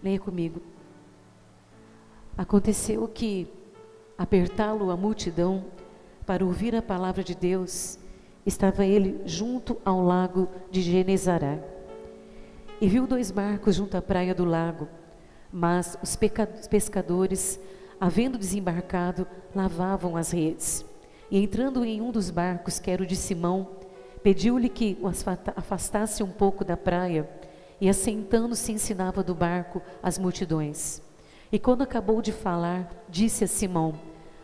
Leia comigo. Aconteceu que, apertá-lo a multidão para ouvir a palavra de Deus, estava ele junto ao lago de Genezaré. E viu 2 barcos junto à praia do lago, mas os pescadores, havendo desembarcado, lavavam as redes. E entrando em um dos barcos, que era o de Simão, pediu-lhe que o afastasse um pouco da praia, e assentando-se ensinava do barco as multidões. E quando acabou de falar, disse a Simão: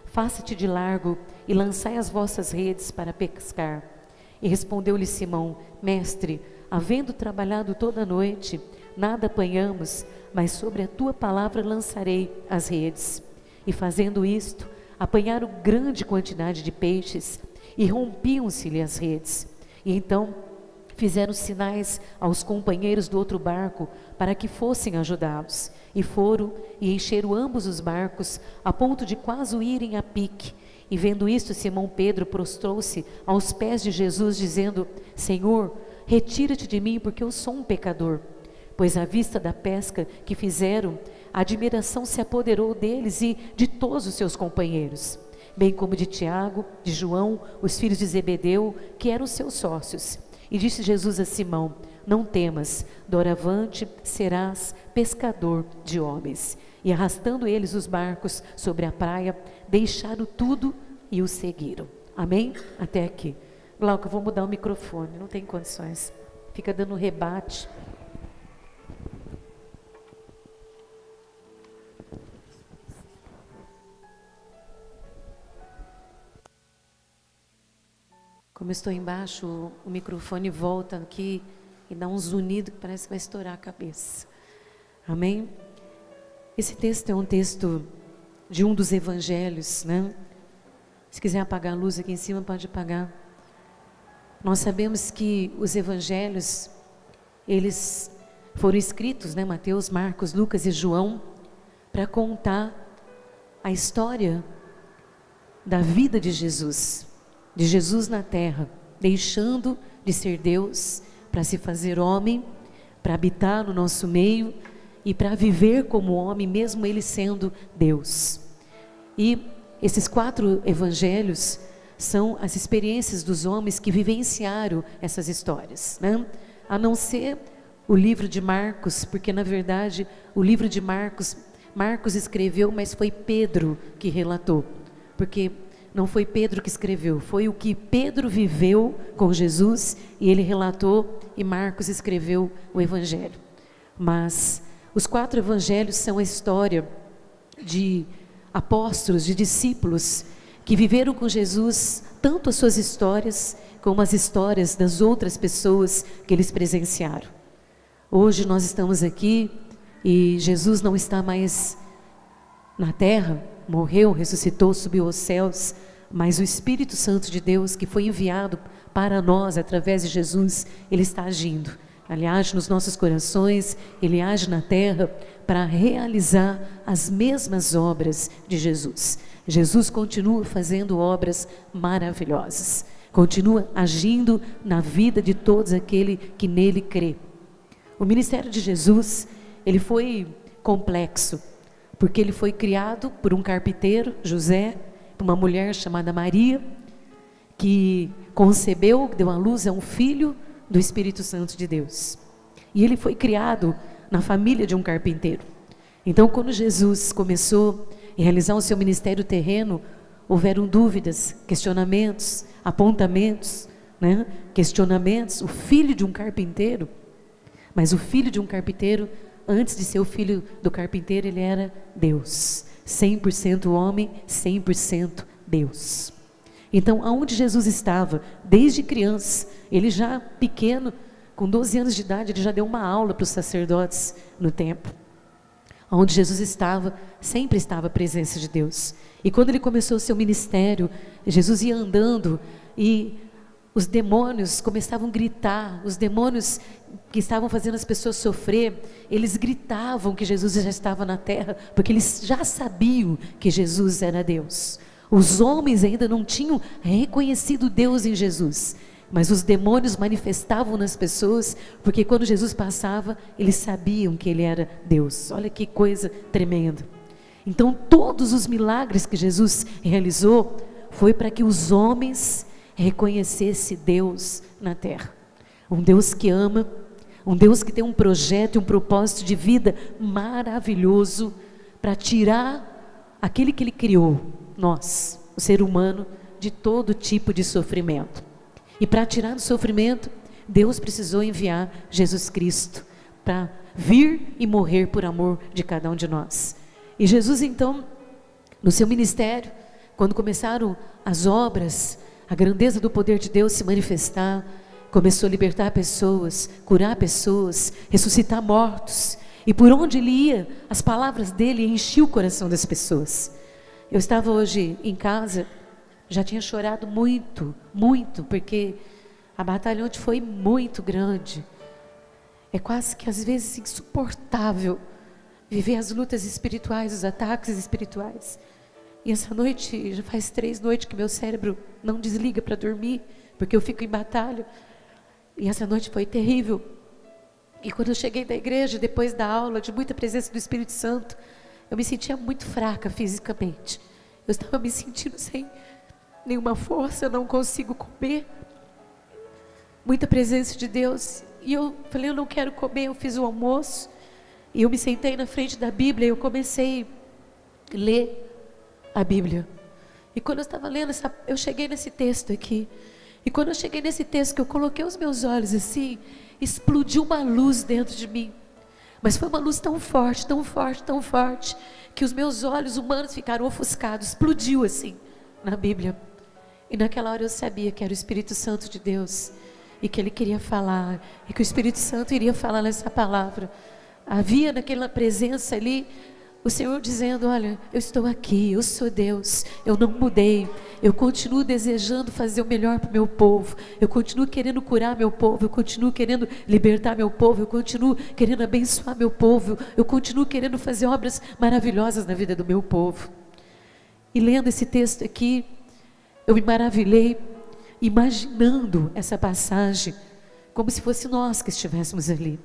faça-te de largo e lançai as vossas redes para pescar. E respondeu-lhe Simão: mestre, havendo trabalhado toda a noite, nada apanhamos, mas sobre a tua palavra lançarei as redes. E fazendo isto, apanharam grande quantidade de peixes, e rompiam-se-lhe as redes. E então fizeram sinais aos companheiros do outro barco, para que fossem ajudá-los. E foram e encheram ambos os barcos, a ponto de quase irem a pique. E vendo isto, Simão Pedro prostrou-se aos pés de Jesus, dizendo: Senhor, retira-te de mim, porque eu sou um pecador. Pois à vista da pesca que fizeram, a admiração se apoderou deles e de todos os seus companheiros, bem como de Tiago, de João, os filhos de Zebedeu, que eram seus sócios. E disse Jesus a Simão: não temas, doravante serás pescador de homens. E arrastando eles os barcos sobre a praia, deixaram tudo e o seguiram. Amém? Até aqui. Glauco, eu vou mudar o microfone, não tem condições. Fica dando rebate. Como eu estou embaixo, o microfone volta aqui e dá um zunido que parece que vai estourar a cabeça. Amém? Esse texto é um texto de um dos evangelhos, né? Se quiser apagar a luz aqui em cima, pode apagar. Nós sabemos que os evangelhos, eles foram escritos, né? Mateus, Marcos, Lucas e João, para contar a história da vida de Jesus na terra, deixando de ser Deus para se fazer homem, para habitar no nosso meio e para viver como homem, mesmo ele sendo Deus. E esses 4 evangelhos são as experiências dos homens que vivenciaram essas histórias, né? A não ser o livro de Marcos, porque na verdade o livro de Marcos escreveu, mas foi Pedro que relatou, porque não foi Pedro que escreveu, foi o que Pedro viveu com Jesus e ele relatou, e Marcos escreveu o evangelho. Mas os 4 evangelhos são a história de apóstolos, de discípulos que viveram com Jesus, tanto as suas histórias como as histórias das outras pessoas que eles presenciaram. Hoje nós estamos aqui e Jesus não está mais na terra, morreu, ressuscitou, subiu aos céus, mas o Espírito Santo de Deus, que foi enviado para nós através de Jesus, ele está agindo. Ele age nos nossos corações, ele age na terra para realizar as mesmas obras de Jesus. Jesus continua fazendo obras maravilhosas, continua agindo na vida de todos aquele que nele crê. O ministério de Jesus, ele foi complexo, porque ele foi criado por um carpinteiro, José, por uma mulher chamada Maria, que concebeu, deu à luz a um filho do Espírito Santo de Deus. E ele foi criado na família de um carpinteiro. Então, quando Jesus começou a realizar o seu ministério terreno, houveram dúvidas, questionamentos, apontamentos, né? Questionamentos. O filho de um carpinteiro, mas o filho de um carpinteiro, antes de ser o filho do carpinteiro, ele era Deus, 100% homem, 100% Deus. Então, aonde Jesus estava, desde criança, ele já pequeno, com 12 anos de idade, ele já deu uma aula para os sacerdotes no templo. Onde Jesus estava, sempre estava a presença de Deus. E quando ele começou o seu ministério, Jesus ia andando e os demônios começavam a gritar, os demônios que estavam fazendo as pessoas sofrer, eles gritavam que Jesus já estava na terra, porque eles já sabiam que Jesus era Deus. Os homens ainda não tinham reconhecido Deus em Jesus, Mas os demônios manifestavam nas pessoas, porque quando Jesus passava, eles sabiam que ele era Deus. Olha que coisa tremenda. Então todos os milagres que Jesus realizou, foi para que os homens reconhecessem Deus na terra. Um Deus que ama, um Deus que tem um projeto e um propósito de vida maravilhoso, para tirar aquele que Ele criou, nós, o ser humano, de todo tipo de sofrimento. E para tirar do sofrimento, Deus precisou enviar Jesus Cristo, para vir e morrer por amor de cada um de nós. E Jesus então, no seu ministério, quando começaram as obras, a grandeza do poder de Deus se manifestar, começou a libertar pessoas, curar pessoas, ressuscitar mortos. E por onde ele ia, as palavras dele enchiam o coração das pessoas. Eu estava hoje em casa, já tinha chorado muito, muito, porque a batalha ontem foi muito grande. É quase que às vezes insuportável viver as lutas espirituais, os ataques espirituais. E essa noite, já faz 3 noites que meu cérebro não desliga para dormir, porque eu fico em batalha. E essa noite foi terrível. E quando eu cheguei da igreja, depois da aula, de muita presença do Espírito Santo, eu me sentia muito fraca fisicamente. Eu estava me sentindo sem nenhuma força, eu não consigo comer. Muita presença de Deus. E eu falei, eu não quero comer, eu fiz o almoço. E eu me sentei na frente da Bíblia e eu comecei a ler a Bíblia. E quando eu estava lendo, eu cheguei nesse texto aqui. E quando eu cheguei nesse texto, que eu coloquei os meus olhos assim, explodiu uma luz dentro de mim. Mas foi uma luz tão forte, tão forte, tão forte, que os meus olhos humanos ficaram ofuscados. Explodiu assim, na Bíblia. E naquela hora eu sabia que era o Espírito Santo de Deus, e que Ele queria falar, e que o Espírito Santo iria falar nessa palavra. Havia naquela presença ali, o Senhor dizendo, olha, eu estou aqui, eu sou Deus, eu não mudei, eu continuo desejando fazer o melhor para o meu povo, eu continuo querendo curar meu povo, eu continuo querendo libertar meu povo, eu continuo querendo abençoar meu povo, eu continuo querendo fazer obras maravilhosas na vida do meu povo. E lendo esse texto aqui, eu me maravilhei, imaginando essa passagem, como se fosse nós que estivéssemos ali.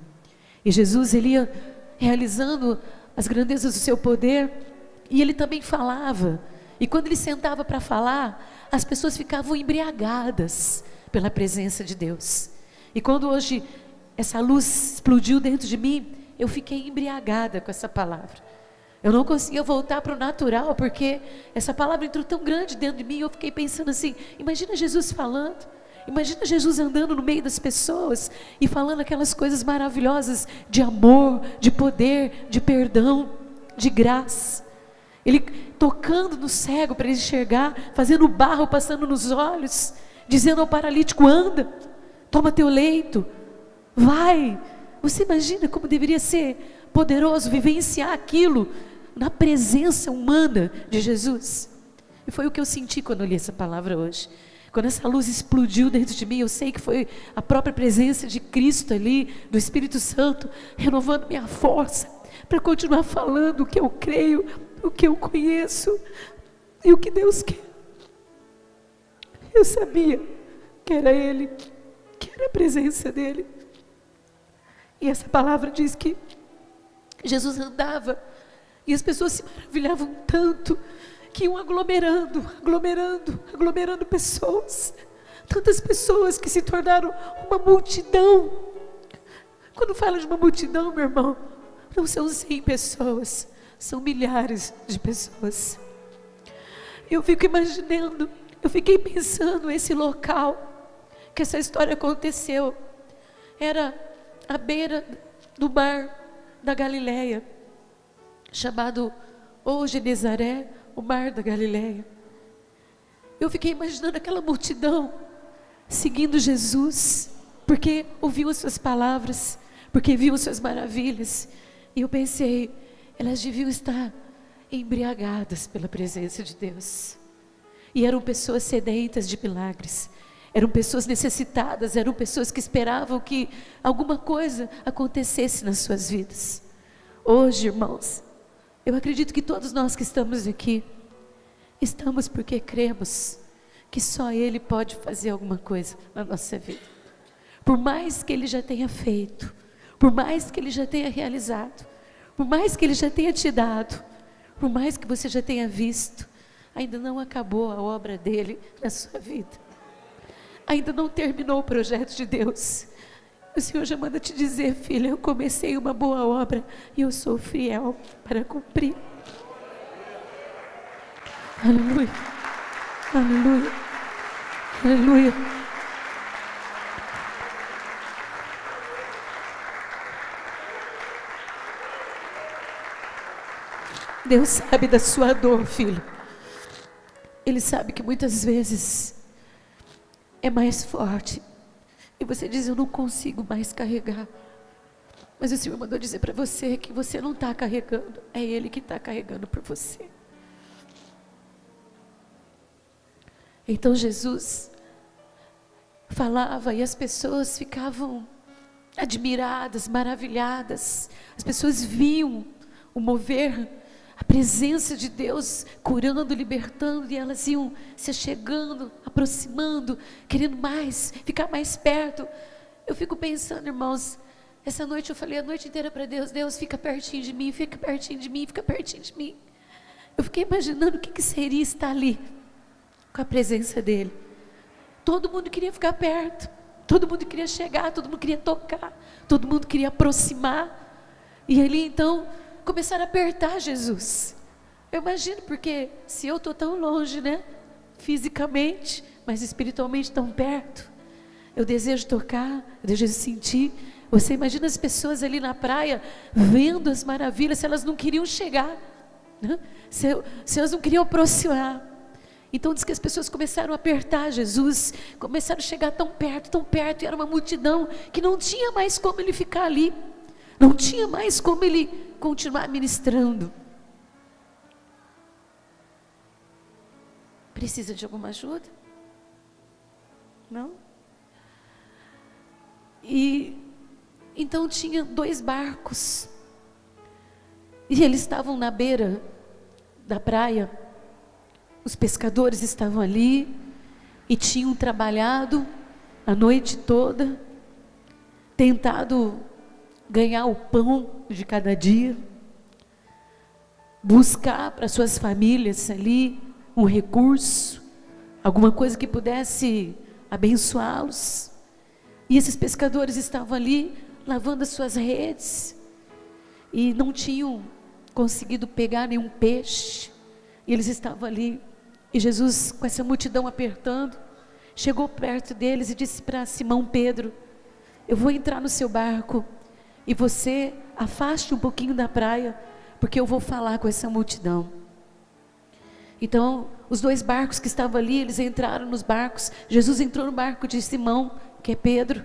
E Jesus, Ele ia realizando as grandezas do seu poder, e Ele também falava, e quando Ele sentava para falar, as pessoas ficavam embriagadas pela presença de Deus. E quando hoje essa luz explodiu dentro de mim, eu fiquei embriagada com essa palavra. Eu não conseguia voltar para o natural, porque essa palavra entrou tão grande dentro de mim, eu fiquei pensando assim, imagina Jesus falando, imagina Jesus andando no meio das pessoas e falando aquelas coisas maravilhosas de amor, de poder, de perdão, de graça. Ele tocando no cego para ele enxergar, fazendo o barro passando nos olhos, dizendo ao paralítico, anda, toma teu leito, vai. Você imagina como deveria ser poderoso vivenciar aquilo na presença humana de Jesus? E foi o que eu senti quando eu li essa palavra hoje. Quando essa luz explodiu dentro de mim, eu sei que foi a própria presença de Cristo ali, do Espírito Santo, renovando minha força, para continuar falando o que eu creio, o que eu conheço, e o que Deus quer. Eu sabia que era Ele, que era a presença dEle. E essa palavra diz que Jesus andava, e as pessoas se maravilhavam tanto, que iam aglomerando pessoas, tantas pessoas que se tornaram uma multidão. Quando fala de uma multidão, meu irmão, não são 100 pessoas, são milhares de pessoas. Eu fico imaginando, eu fiquei pensando esse local, que essa história aconteceu, era à beira do mar da Galileia, chamado ou Genezaré, o mar da Galileia. Eu fiquei imaginando aquela multidão seguindo Jesus, porque ouviu as suas palavras, porque viu as suas maravilhas. E eu pensei, elas deviam estar embriagadas pela presença de Deus. E eram pessoas sedentas de milagres, eram pessoas necessitadas, eram pessoas que esperavam que alguma coisa acontecesse nas suas vidas. Hoje, irmãos, eu acredito que todos nós que estamos aqui, estamos porque cremos que só Ele pode fazer alguma coisa na nossa vida. Por mais que Ele já tenha feito, por mais que Ele já tenha realizado, por mais que Ele já tenha te dado, por mais que você já tenha visto, ainda não acabou a obra dEle na sua vida. Ainda não terminou o projeto de Deus. O Senhor já manda te dizer: filha, eu comecei uma boa obra e eu sou fiel para cumprir. Aleluia, aleluia, aleluia. Deus sabe da sua dor, filho. Ele sabe que muitas vezes é mais forte e você diz: eu não consigo mais carregar. Mas o Senhor mandou dizer para você que você não está carregando, é Ele que está carregando por você. Então Jesus falava e as pessoas ficavam admiradas, maravilhadas. As pessoas viam o mover, a presença de Deus curando, libertando, e elas iam se chegando, aproximando, querendo mais, ficar mais perto. Eu fico pensando, irmãos, essa noite eu falei a noite inteira para Deus: Deus, fica pertinho de mim, fica pertinho de mim, fica pertinho de mim. Eu fiquei imaginando o que seria estar ali, com a presença dEle. Todo mundo queria ficar perto, todo mundo queria chegar, todo mundo queria tocar, todo mundo queria aproximar. E ali então começaram a apertar Jesus. Eu imagino, porque se eu estou tão longe, né, fisicamente, mas espiritualmente tão perto, eu desejo tocar, eu desejo sentir. Você imagina as pessoas ali na praia, vendo as maravilhas, se elas não queriam chegar, né? se elas não queriam aproximar. Então diz que as pessoas começaram a apertar Jesus, começaram a chegar tão perto, e era uma multidão que não tinha mais como Ele ficar ali, não tinha mais como Ele continuar ministrando. Precisa de alguma ajuda? Não? E então tinha 2 barcos, e eles estavam na beira da praia. Os pescadores estavam ali e tinham trabalhado a noite toda, tentado ganhar o pão de cada dia, buscar para suas famílias ali um recurso, alguma coisa que pudesse abençoá-los. E esses pescadores estavam ali lavando as suas redes e não tinham conseguido pegar nenhum peixe, e eles estavam ali. E Jesus, com essa multidão apertando, chegou perto deles e disse para Simão Pedro: eu vou entrar no seu barco e você afaste um pouquinho da praia, porque eu vou falar com essa multidão. Então os 2 barcos que estavam ali, eles entraram nos barcos. Jesus entrou no barco de Simão, que é Pedro,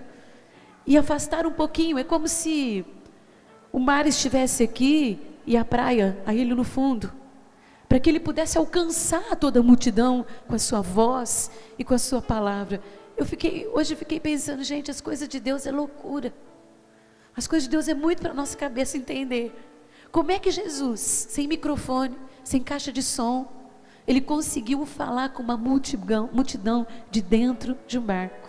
e afastaram um pouquinho. É como se o mar estivesse aqui e a praia aí no fundo, para que ele pudesse alcançar toda a multidão com a sua voz e com a sua palavra. Hoje eu fiquei pensando, gente, as coisas de Deus é loucura. As coisas de Deus é muito para a nossa cabeça entender. Como é que Jesus, sem microfone, sem caixa de som, Ele conseguiu falar com uma multidão de dentro de um barco?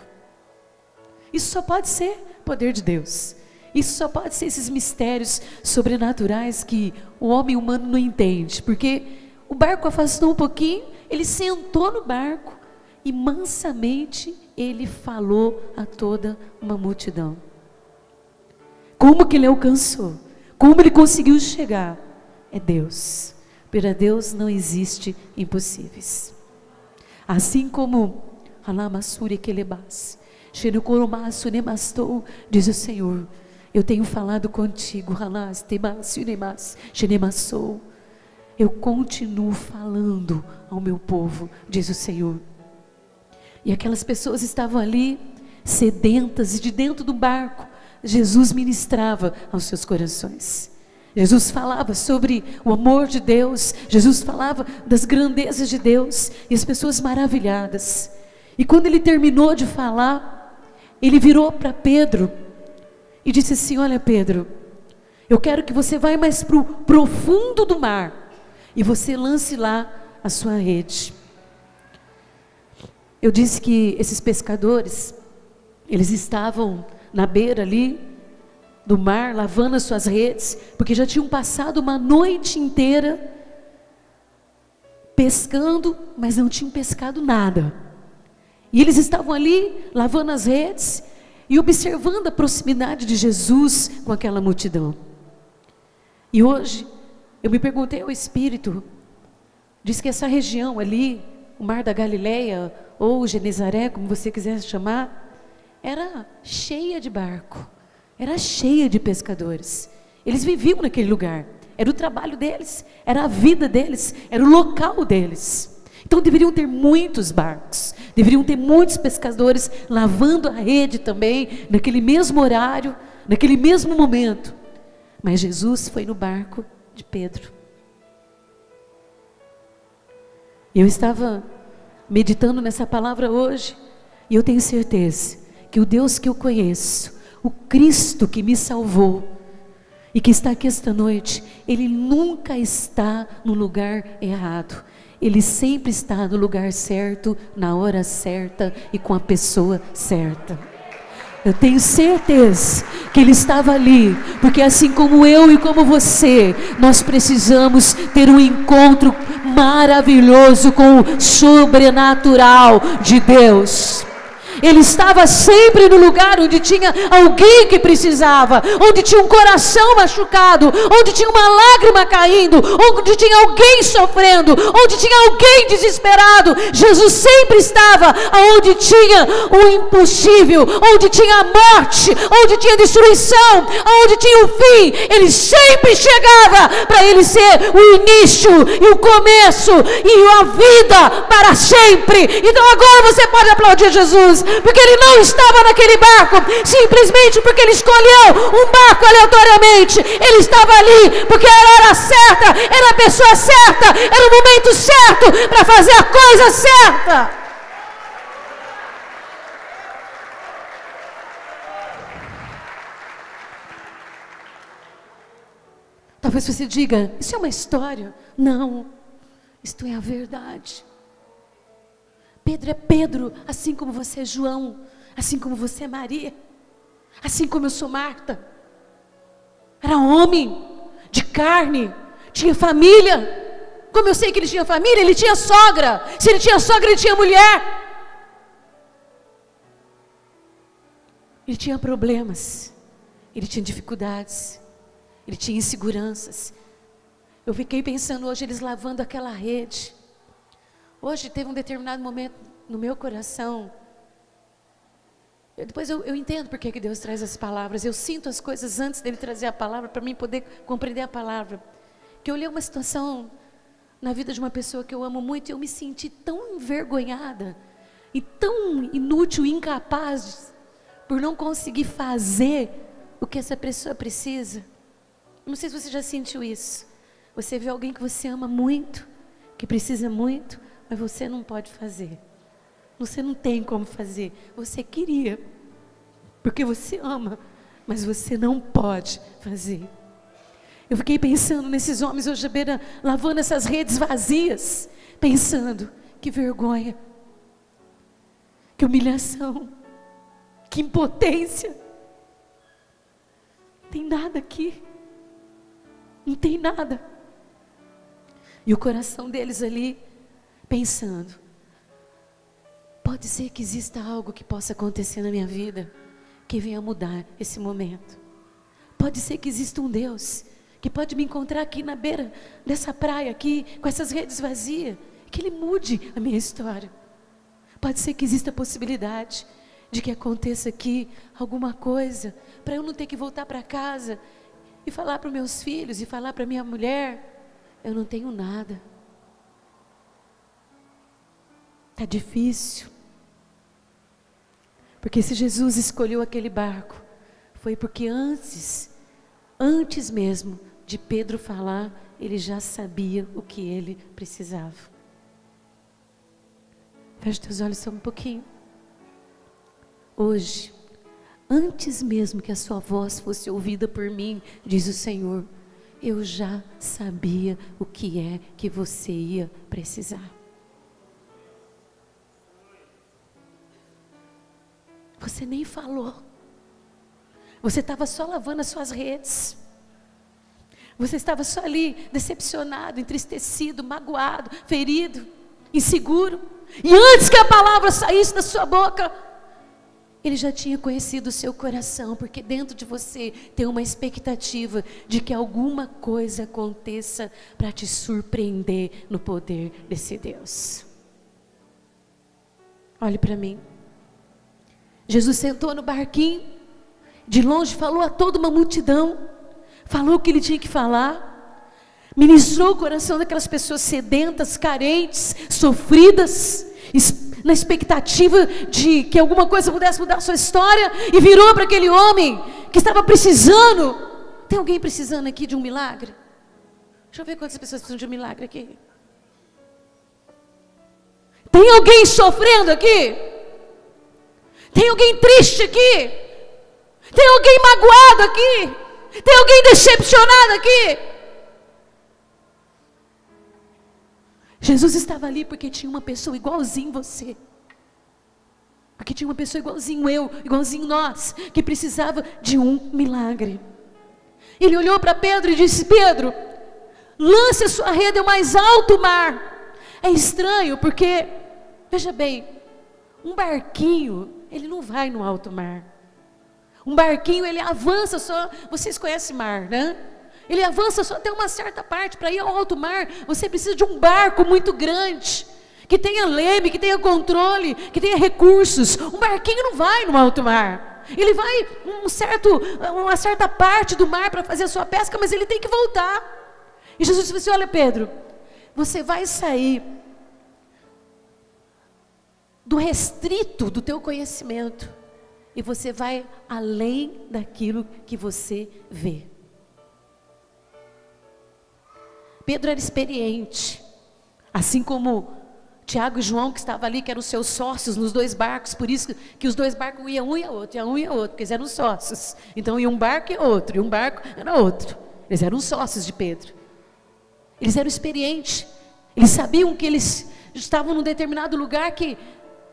Isso só pode ser poder de Deus. Isso só pode ser esses mistérios sobrenaturais que o homem humano não entende. Porque o barco afastou um pouquinho, ele sentou no barco e mansamente ele falou a toda uma multidão. Como que ele alcançou? Como ele conseguiu chegar? É Deus. Para Deus não existe impossíveis. Assim como diz o Senhor: eu tenho falado contigo, eu continuo falando ao meu povo, diz o Senhor. E aquelas pessoas estavam ali, sedentas, e de dentro do barco, Jesus ministrava aos seus corações. Jesus falava sobre o amor de Deus, Jesus falava das grandezas de Deus, e as pessoas maravilhadas. E quando ele terminou de falar, ele virou para Pedro e disse assim: olha, Pedro, eu quero que você vá mais para o profundo do mar e você lance lá a sua rede. Eu disse que esses pescadores, eles estavam na beira ali do mar, lavando as suas redes, porque já tinham passado uma noite inteira pescando, mas não tinham pescado nada. E eles estavam ali, lavando as redes, e observando a proximidade de Jesus com aquela multidão. E hoje, eu me perguntei ao Espírito, diz que essa região ali, o Mar da Galileia, ou Genezaré, como você quiser chamar, era cheia de barco, era cheia de pescadores. Eles viviam naquele lugar, era o trabalho deles, era a vida deles, era o local deles. Então deveriam ter muitos barcos, deveriam ter muitos pescadores lavando a rede também, naquele mesmo horário, naquele mesmo momento. Mas Jesus foi no barco de Pedro. Eu estava meditando nessa palavra hoje, e eu tenho certeza que o Deus que eu conheço, o Cristo que me salvou, e que está aqui esta noite, Ele nunca está no lugar errado. Ele sempre está no lugar certo, na hora certa e com a pessoa certa. Eu tenho certeza que Ele estava ali, porque assim como eu e como você, nós precisamos ter um encontro maravilhoso com o sobrenatural de Deus. Ele estava sempre no lugar onde tinha alguém que precisava, onde tinha um coração machucado, onde tinha uma lágrima caindo, onde tinha alguém sofrendo, onde tinha alguém desesperado. Jesus sempre estava onde tinha o impossível, onde tinha a morte, onde tinha a destruição, onde tinha o fim. Ele sempre chegava para Ele ser o início e o começo e a vida para sempre. Então agora você pode aplaudir Jesus, porque Ele não estava naquele barco simplesmente porque Ele escolheu um barco aleatoriamente. Ele estava ali porque era a hora certa, era a pessoa certa, era o momento certo para fazer a coisa certa. Talvez você diga, isso é uma história. Não, isto é a verdade. Pedro é Pedro, assim como você é João, assim como você é Maria, assim como eu sou Marta. Era homem, de carne, tinha família. Como eu sei que ele tinha família? Ele tinha sogra. Se ele tinha sogra, ele tinha mulher. Ele tinha problemas, ele tinha dificuldades, ele tinha inseguranças. Eu fiquei pensando hoje, eles lavando aquela rede. Hoje teve um determinado momento no meu coração. Depois eu entendo porque que Deus traz as palavras. Eu sinto as coisas antes dele trazer a palavra, para mim poder compreender a palavra. Que eu olhei uma situação na vida de uma pessoa que eu amo muito, e eu me senti tão envergonhada e tão inútil e incapaz por não conseguir fazer o que essa pessoa precisa. Não sei se você já sentiu isso. Você vê alguém que você ama muito, que precisa muito, mas você não pode fazer. Você não tem como fazer. Você queria, porque você ama, mas você não pode fazer. Eu fiquei pensando nesses homens hoje à beira, lavando essas redes vazias, pensando, que vergonha, que humilhação, que impotência. Não tem nada aqui, não tem nada. E o coração deles ali, pensando, pode ser que exista algo que possa acontecer na minha vida, que venha mudar esse momento. Pode ser que exista um Deus, que pode me encontrar aqui na beira dessa praia aqui, com essas redes vazias, que Ele mude a minha história. Pode ser que exista a possibilidade de que aconteça aqui alguma coisa, para eu não ter que voltar para casa, e falar para os meus filhos, e falar para minha mulher, eu não tenho nada. Está difícil. Porque se Jesus escolheu aquele barco, foi porque antes mesmo de Pedro falar, ele já sabia o que ele precisava. Feche teus olhos só um pouquinho. Hoje, antes mesmo que a sua voz fosse ouvida por mim, diz o Senhor, eu já sabia o que é que você ia precisar. Você nem falou. Você estava só lavando as suas redes. Você estava só ali, decepcionado, entristecido, magoado, ferido, inseguro. E antes que a palavra saísse da sua boca, Ele já tinha conhecido o seu coração, porque dentro de você tem uma expectativa de que alguma coisa aconteça para te surpreender no poder desse Deus. Olhe para mim. Jesus sentou no barquinho, de longe falou a toda uma multidão, falou o que Ele tinha que falar, ministrou o coração daquelas pessoas sedentas, carentes, sofridas, na expectativa de que alguma coisa pudesse mudar a sua história, e virou para aquele homem que estava precisando. Tem alguém precisando aqui de um milagre? Deixa eu ver quantas pessoas precisam de um milagre aqui. Tem alguém sofrendo aqui? Tem alguém triste aqui? Tem alguém magoado aqui? Tem alguém decepcionado aqui? Jesus estava ali porque tinha uma pessoa igualzinho você. Porque tinha uma pessoa igualzinho eu, igualzinho nós, que precisava de um milagre. Ele olhou para Pedro e disse: Pedro, lance a sua rede ao mais alto mar. É estranho porque, veja bem, um barquinho, ele não vai no alto mar. Um barquinho, ele avança só, vocês conhecem mar, né? Ele avança só até uma certa parte. Para ir ao alto mar, você precisa de um barco muito grande, que tenha leme, que tenha controle, que tenha recursos. Um barquinho não vai no alto mar. Ele vai uma certa parte do mar para fazer a sua pesca, mas ele tem que voltar. E Jesus disse assim: olha, Pedro, você vai sair do restrito do teu conhecimento, e você vai além daquilo que você vê. Pedro era experiente, assim como Tiago e João, que estavam ali, que eram seus sócios nos dois barcos. Por isso que os dois barcos iam um e a outro, porque eles eram sócios. Então ia um barco e outro, e um barco era outro. Eles eram sócios de Pedro. Eles eram experientes. Eles sabiam que eles estavam num determinado lugar que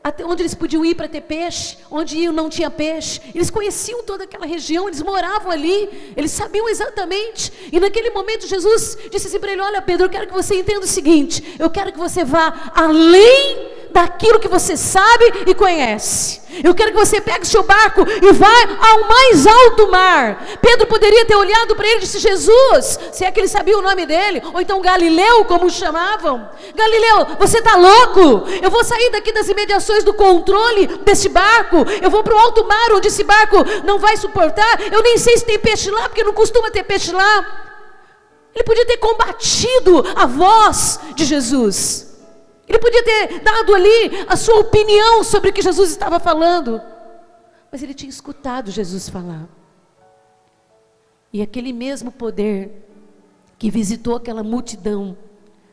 até onde eles podiam ir para ter peixe, onde não tinha peixe. Eles conheciam toda aquela região, eles moravam ali, eles sabiam exatamente. E naquele momento Jesus disse assim para ele: olha, Pedro, eu quero que você entenda o seguinte, eu quero que você vá além daquilo que você sabe e conhece. Eu quero que você pegue o seu barco e vá ao mais alto mar. Pedro poderia ter olhado para ele e disse: Jesus, se é que ele sabia o nome dele, ou então Galileu, como o chamavam. Galileu, você está louco? Eu vou sair daqui das imediações do controle desse barco, eu vou para o alto mar, onde esse barco não vai suportar. Eu nem sei se tem peixe lá, porque não costuma ter peixe lá. Ele podia ter combatido a voz de Jesus. Ele podia ter dado ali a sua opinião sobre o que Jesus estava falando, mas ele tinha escutado Jesus falar. E aquele mesmo poder que visitou aquela multidão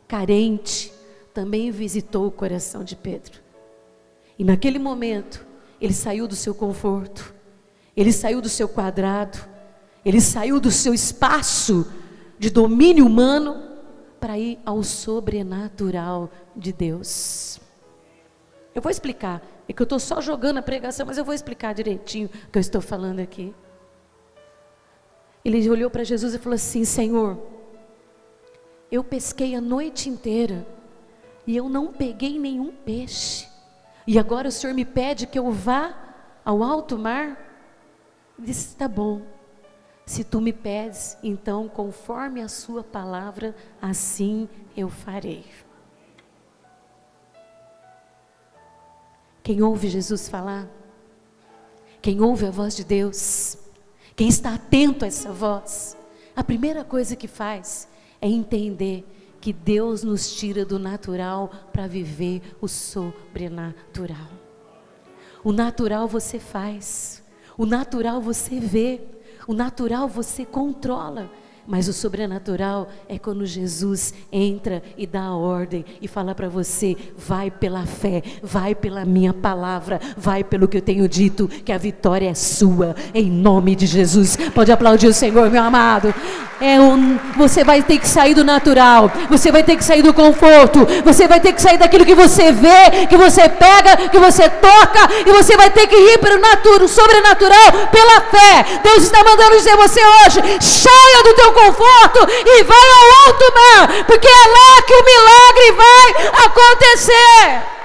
carente, também visitou o coração de Pedro. E naquele momento, ele saiu do seu conforto, ele saiu do seu quadrado, ele saiu do seu espaço de domínio humano, para ir ao sobrenatural de Deus. Eu vou explicar, é que eu estou só jogando a pregação, mas eu vou explicar direitinho o que eu estou falando aqui. Ele olhou para Jesus e falou assim: Senhor, eu pesquei a noite inteira e eu não peguei nenhum peixe, e agora o Senhor me pede que eu vá ao alto mar? Ele disse: tá bom. Se tu me pedes, então conforme a sua palavra, assim eu farei. Quem ouve Jesus falar, quem ouve a voz de Deus, quem está atento a essa voz, a primeira coisa que faz é entender que Deus nos tira do natural para viver o sobrenatural. O natural você faz, o natural você vê, o natural você controla. Mas o sobrenatural é quando Jesus entra e dá a ordem e fala para você: vai pela fé, vai pela minha palavra, vai pelo que eu tenho dito, que a vitória é sua, em nome de Jesus. Pode aplaudir o Senhor, meu amado. Você vai ter que sair do natural, você vai ter que sair do conforto, você vai ter que sair daquilo que você vê, que você pega, que você toca, e você vai ter que ir para o sobrenatural pela fé. Deus está mandando dizer você hoje: saia do teu conforto e vai ao alto mar, porque é lá que o milagre vai acontecer.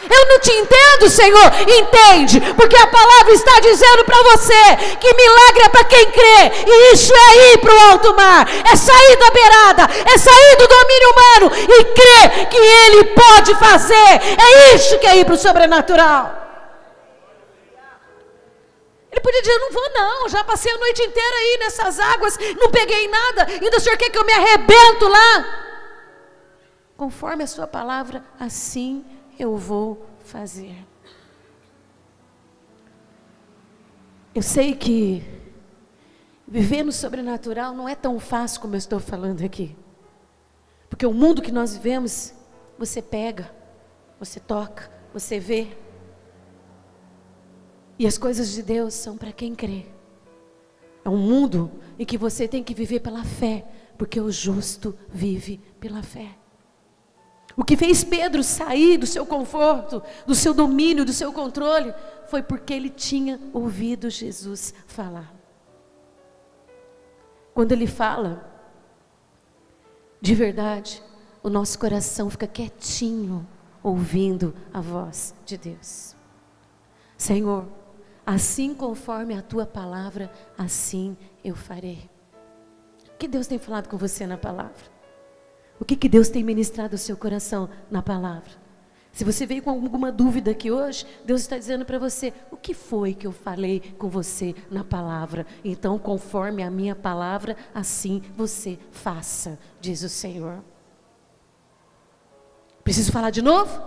Eu não te entendo, Senhor. Entende, porque a palavra está dizendo para você que milagre é para quem crê, e isso é ir para o alto mar, é sair da beirada, é sair do domínio humano e crer que Ele pode fazer. É isso que é ir para o sobrenatural. Ele podia dizer: não vou não, já passei a noite inteira aí nessas águas, não peguei nada, ainda o Senhor quer que eu me arrebento lá? Conforme a sua palavra, assim eu vou fazer. Eu sei que viver no sobrenatural não é tão fácil como eu estou falando aqui, porque o mundo que nós vivemos, você pega, você toca, você vê, e as coisas de Deus são para quem crê. É um mundo em que você tem que viver pela fé, porque o justo vive pela fé. O que fez Pedro sair do seu conforto, do seu domínio, do seu controle, foi porque ele tinha ouvido Jesus falar. Quando ele fala, de verdade, o nosso coração fica quietinho, ouvindo a voz de Deus. Senhor, assim conforme a tua palavra, assim eu farei. O que Deus tem falado com você na palavra? O que Deus tem ministrado ao seu coração na palavra? Se você veio com alguma dúvida aqui hoje, Deus está dizendo para você: o que foi que eu falei com você na palavra? Então, conforme a minha palavra, assim você faça, diz o Senhor. Preciso falar de novo?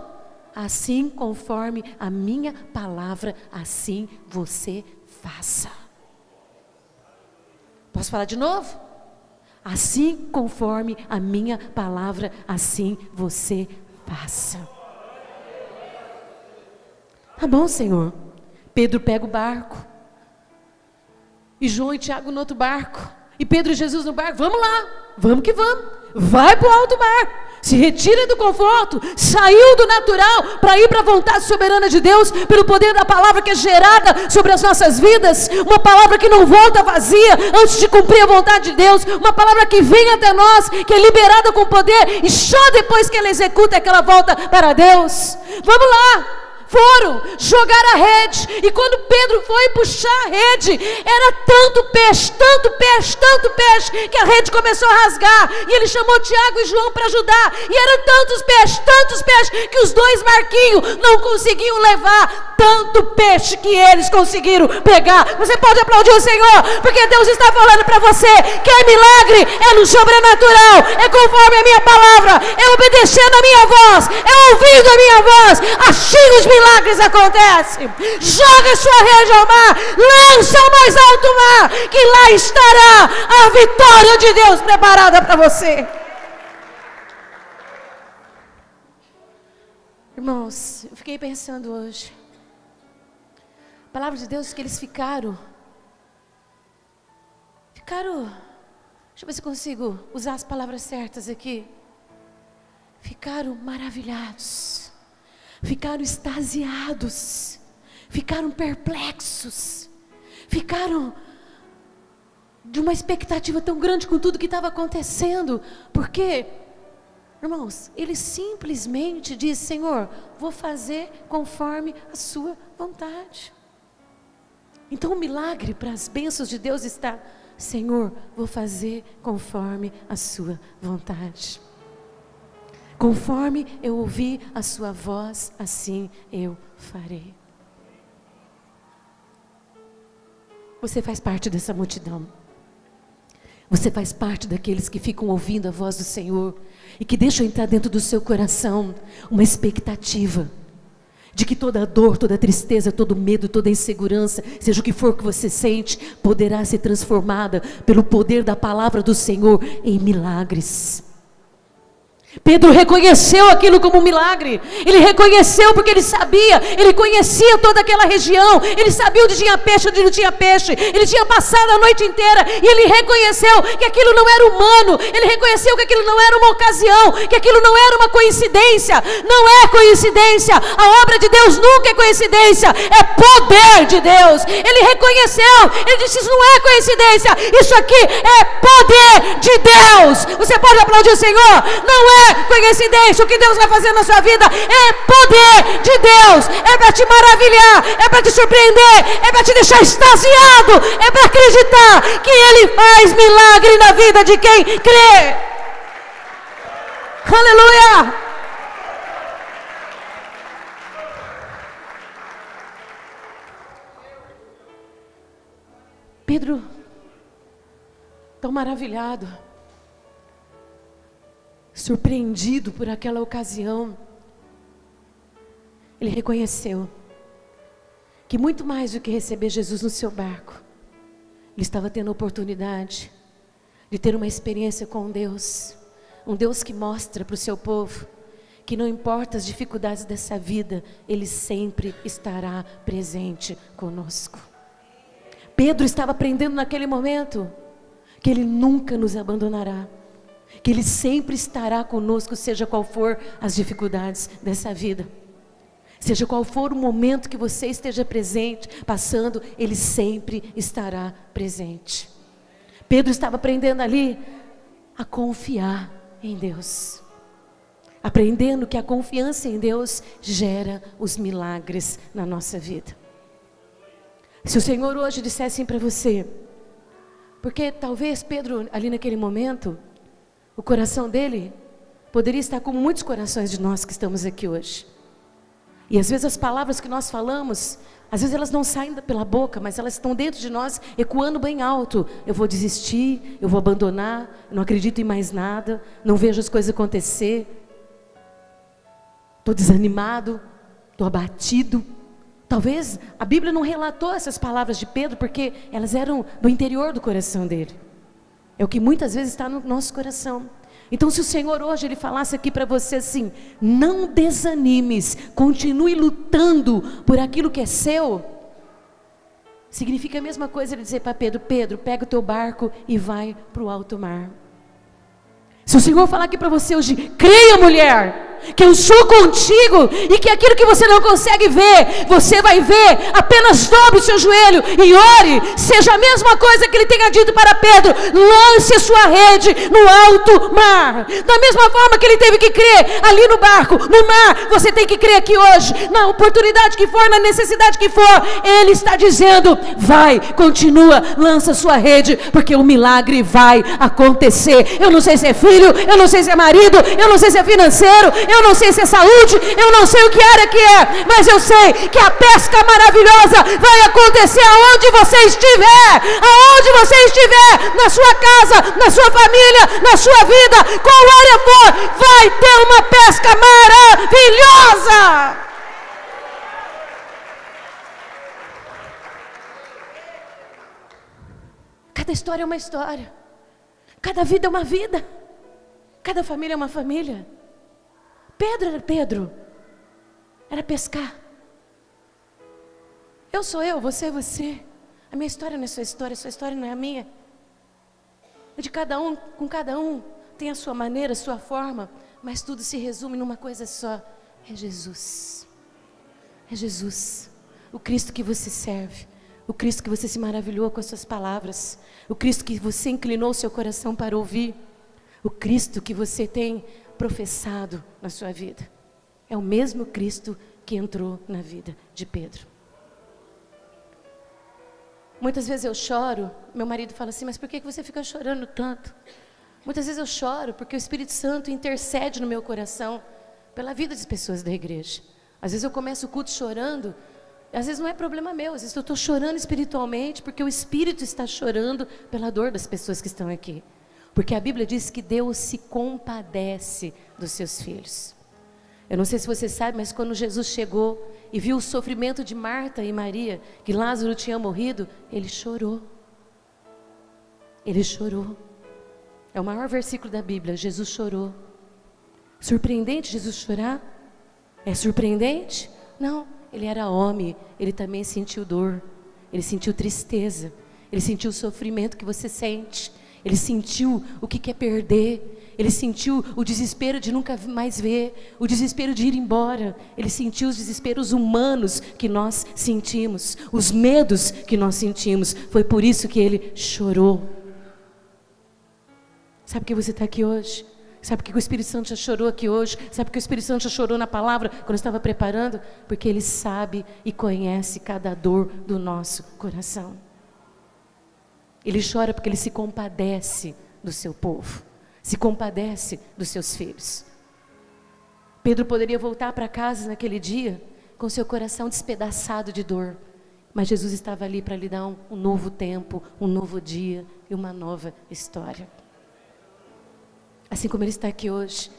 Assim conforme a minha palavra, assim você faça. Posso falar de novo? Assim conforme a minha palavra, assim você faça. Tá bom, Senhor. Pedro pega o barco, e João e Tiago no outro barco, e Pedro e Jesus no barco. Vamos lá, vamos que vamos. Vai para o alto mar. Se retira do conforto, saiu do natural para ir para a vontade soberana de Deus, pelo poder da palavra que é gerada sobre as nossas vidas, uma palavra que não volta vazia antes de cumprir a vontade de Deus, uma palavra que vem até nós, que é liberada com poder, e só depois que ela executa é que ela volta para Deus. Vamos lá. Foram jogar a rede, e quando Pedro foi puxar a rede, era tanto peixe, que a rede começou a rasgar, e ele chamou Tiago e João para ajudar, e eram tantos peixes, que os dois barquinhos não conseguiam levar tanto peixe que eles conseguiram pegar. Você pode aplaudir o Senhor, porque Deus está falando para você que é milagre, é no sobrenatural, é conforme a minha palavra, é obedecendo a minha voz, é ouvindo a minha voz, assim os milagres acontecem. Joga sua rede ao mar, lança ao mais alto mar, que lá estará a vitória de Deus preparada para você. Irmãos, eu fiquei pensando hoje, a palavra de Deus, que eles ficaram, deixa eu ver se consigo usar as palavras certas aqui, ficaram maravilhados, ficaram extasiados, ficaram perplexos, ficaram de uma expectativa tão grande com tudo que estava acontecendo, porque, irmãos, ele simplesmente diz: Senhor, vou fazer conforme a sua vontade. Então o milagre para as bênçãos de Deus está: Senhor, vou fazer conforme a sua vontade. Conforme eu ouvi a sua voz, assim eu farei. Você faz parte dessa multidão. Você faz parte daqueles que ficam ouvindo a voz do Senhor e que deixam entrar dentro do seu coração uma expectativa. de que toda dor, toda tristeza, todo medo, toda insegurança, seja o que for que você sente, poderá ser transformada pelo poder da palavra do Senhor em milagres. Pedro reconheceu aquilo como um milagre. Ele reconheceu porque ele sabia, ele conhecia toda aquela região, ele sabia onde tinha peixe, onde não tinha peixe, ele tinha passado a noite inteira, e ele reconheceu que aquilo não era humano, ele reconheceu que aquilo não era uma ocasião, que aquilo não era uma coincidência. Não é coincidência, a obra de Deus nunca é coincidência, é poder de Deus. Ele reconheceu, ele disse: isso não é coincidência, isso aqui é poder de Deus. Você pode aplaudir o Senhor? Não é coincidência, o que Deus vai fazer na sua vida é poder de Deus, é para te maravilhar, é para te surpreender, é para te deixar extasiado, é para acreditar que Ele faz milagre na vida de quem crê. Aleluia! Pedro, tão maravilhado, surpreendido por aquela ocasião, ele reconheceu que muito mais do que receber Jesus no seu barco, ele estava tendo a oportunidade de ter uma experiência com Deus, um Deus que mostra para o seu povo que não importa as dificuldades dessa vida, Ele sempre estará presente conosco. Pedro estava aprendendo naquele momento que Ele nunca nos abandonará, que Ele sempre estará conosco, seja qual for as dificuldades dessa vida, seja qual for o momento que você esteja presente, passando, Ele sempre estará presente. Pedro estava aprendendo ali a confiar em Deus, aprendendo que a confiança em Deus gera os milagres na nossa vida. Se o Senhor hoje dissesse assim para você, porque talvez Pedro ali naquele momento, o coração dele poderia estar como muitos corações de nós que estamos aqui hoje. E às vezes as palavras que nós falamos, às vezes elas não saem pela boca, mas elas estão dentro de nós, ecoando bem alto. Eu vou desistir, eu vou abandonar, eu não acredito em mais nada, não vejo as coisas acontecer, estou desanimado, estou abatido. Talvez a Bíblia não relatou essas palavras de Pedro, porque elas eram do interior do coração dele. É o que muitas vezes está no nosso coração. Então se o Senhor hoje Ele falasse aqui para você assim: não desanimes, continue lutando por aquilo que é seu, significa a mesma coisa Ele dizer para Pedro: Pedro, pega o teu barco e vai para o alto mar. Se o Senhor falar aqui para você hoje: creia, mulher, que eu sou contigo, e que aquilo que você não consegue ver, você vai ver, apenas dobre o seu joelho e ore, seja a mesma coisa que Ele tenha dito para Pedro: lance sua rede no alto mar. Da mesma forma que ele teve que crer ali no barco, no mar, você tem que crer aqui hoje, na oportunidade que for, na necessidade que for. Ele está dizendo: vai, continua, lança sua rede, porque o milagre vai acontecer. Eu não sei se é filho, eu não sei se é marido, eu não sei se é financeiro, eu não sei se é saúde, eu não sei o que área que é, mas eu sei que a pesca maravilhosa vai acontecer aonde você estiver, na sua casa, na sua família, na sua vida, qual área for, vai ter uma pesca maravilhosa. Cada história é uma história, cada vida é uma vida, cada família é uma família. Pedro era Pedro, era pescar. Eu sou eu, você é você. A minha história não é sua história, a sua história não é a minha. É de cada um, com cada um tem a sua maneira, a sua forma, mas tudo se resume numa coisa só: é Jesus. É Jesus, o Cristo que você serve, o Cristo que você se maravilhou com as suas palavras, o Cristo que você inclinou o seu coração para ouvir, o Cristo que você tem professado na sua vida. É o mesmo Cristo que entrou na vida de Pedro. Muitas vezes eu choro, meu marido fala assim: mas por que você fica chorando tanto? Muitas vezes eu choro porque o Espírito Santo intercede no meu coração pela vida das pessoas da igreja. Às vezes eu começo o culto chorando, às vezes não é problema meu, às vezes eu estou chorando espiritualmente porque o Espírito está chorando pela dor das pessoas que estão aqui. Porque a Bíblia diz que Deus se compadece dos seus filhos. Eu não sei se você sabe, mas quando Jesus chegou, e viu o sofrimento de Marta e Maria, que Lázaro tinha morrido, ele chorou. Ele chorou. É o maior versículo da Bíblia, Jesus chorou. Surpreendente Jesus chorar? É surpreendente? Não, ele era homem, ele também sentiu dor, ele sentiu tristeza, ele sentiu o sofrimento que você sente, ele sentiu o que é perder, ele sentiu o desespero de nunca mais ver, o desespero de ir embora, ele sentiu os desesperos humanos que nós sentimos, os medos que nós sentimos, foi por isso que ele chorou. Sabe por que você está aqui hoje? Sabe por que o Espírito Santo já chorou aqui hoje? Sabe por que o Espírito Santo já chorou na palavra quando eu estava preparando? Porque Ele sabe e conhece cada dor do nosso coração. Ele chora porque Ele se compadece do seu povo, se compadece dos seus filhos. Pedro poderia voltar para casa naquele dia com seu coração despedaçado de dor, mas Jesus estava ali para lhe dar um novo tempo, um novo dia e uma nova história. Assim como Ele está aqui hoje,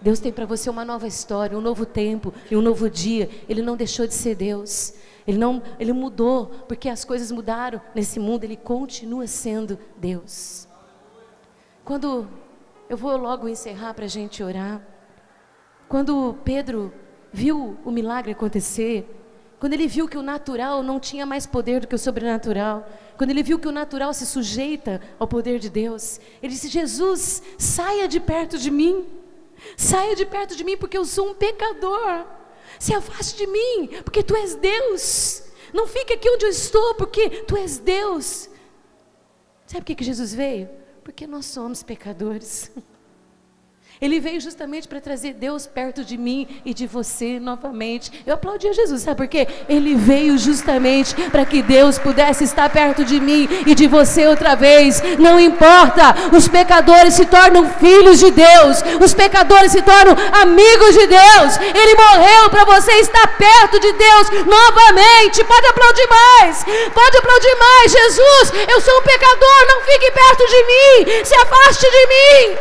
Deus tem para você uma nova história, um novo tempo e um novo dia. Ele não deixou de ser Deus, Ele mudou, porque as coisas mudaram nesse mundo, Ele continua sendo Deus. Quando, eu vou logo encerrar para a gente orar, quando Pedro viu o milagre acontecer, quando ele viu que o natural não tinha mais poder do que o sobrenatural, quando ele viu que o natural se sujeita ao poder de Deus, ele disse: Jesus, saia de perto de mim, porque eu sou um pecador, se afaste de mim, porque Tu és Deus, não fique aqui onde eu estou, porque Tu és Deus. Sabe por que Jesus veio? Porque nós somos pecadores. Ele veio justamente para trazer Deus perto de mim e de você novamente. Eu aplaudi a Jesus, sabe por quê? Ele veio justamente para que Deus pudesse estar perto de mim e de você outra vez. Não importa, os pecadores se tornam filhos de Deus, os pecadores se tornam amigos de Deus. Ele morreu para você estar perto de Deus novamente. Pode aplaudir mais, pode aplaudir mais. Jesus, eu sou um pecador, não fique perto de mim, se afaste de mim.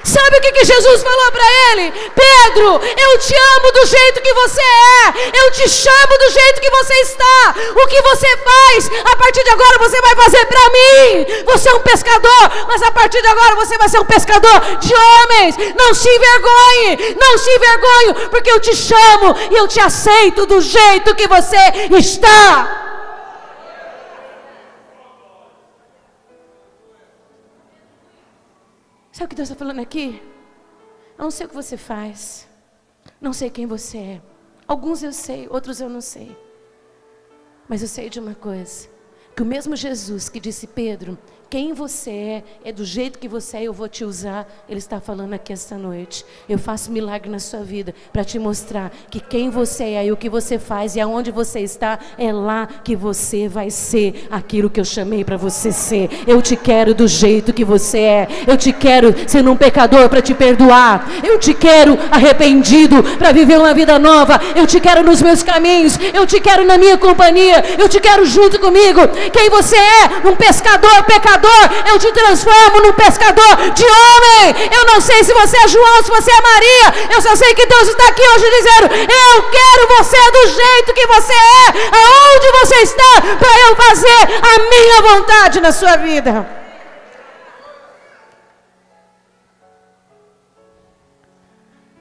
Sabe o que Jesus falou para ele? Pedro, eu te amo do jeito que você é, eu te chamo do jeito que você está. O que você faz, a partir de agora você vai fazer para mim. Você é um pescador, mas a partir de agora você vai ser um pescador de homens. Não se envergonhe, não se envergonhe, porque eu te chamo e eu te aceito do jeito que você está. Sabe o que Deus está falando aqui? Eu não sei o que você faz, não sei quem você é. Alguns eu sei, outros eu não sei. Mas eu sei de uma coisa, que o mesmo Jesus que disse: Pedro, quem você é do jeito que você é, eu vou te usar. Ele está falando aqui esta noite: eu faço milagre na sua vida para te mostrar que quem você é e o que você faz e aonde você está, é lá que você vai ser aquilo que eu chamei para você ser. Eu te quero do jeito que você é, eu te quero sendo um pecador para te perdoar, eu te quero arrependido para viver uma vida nova, eu te quero nos meus caminhos, eu te quero na minha companhia, eu te quero junto comigo. Quem você é? Um pescador, pecador. Eu te transformo num pescador de homem. Eu não sei se você é João, se você é Maria. Eu só sei que Deus está aqui hoje dizendo: eu quero você do jeito que você é, aonde você está, para eu fazer a minha vontade na sua vida.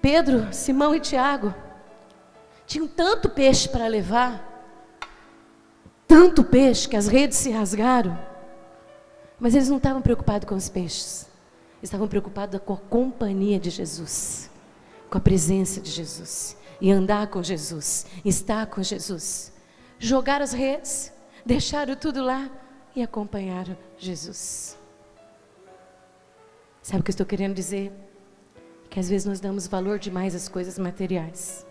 Pedro, Simão e Tiago tinham tanto peixe para levar, tanto peixe que as redes se rasgaram. Mas eles não estavam preocupados com os peixes, eles estavam preocupados com a companhia de Jesus, com a presença de Jesus, e andar com Jesus, estar com Jesus. Jogaram as redes, deixaram tudo lá e acompanharam Jesus. Sabe o que eu estou querendo dizer? Que às vezes nós damos valor demais às coisas materiais,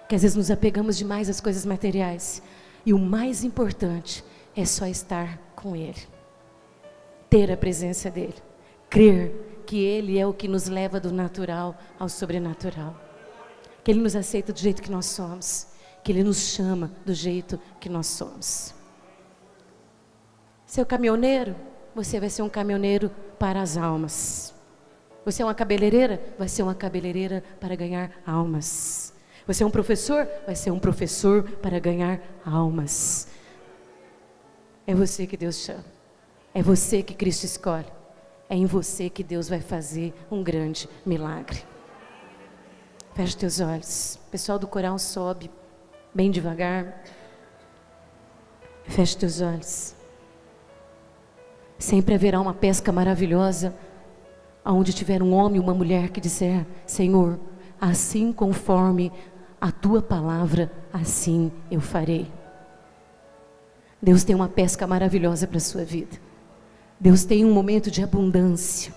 que às vezes nos apegamos demais às coisas materiais, e o mais importante é só estar com Ele, ter a presença dEle, crer que Ele é o que nos leva do natural ao sobrenatural, que Ele nos aceita do jeito que nós somos, que Ele nos chama do jeito que nós somos. Seu caminhoneiro, você vai ser um caminhoneiro para as almas. Você é uma cabeleireira, vai ser uma cabeleireira para ganhar almas. Você é um professor? Vai ser um professor para ganhar almas. É você que Deus chama. É você que Cristo escolhe. É em você que Deus vai fazer um grande milagre. Feche teus olhos. O pessoal do coral sobe bem devagar. Feche teus olhos. Sempre haverá uma pesca maravilhosa, onde tiver um homem e uma mulher que disser: Senhor, assim conforme a tua palavra, assim eu farei. Deus tem uma pesca maravilhosa para a sua vida. Deus tem um momento de abundância,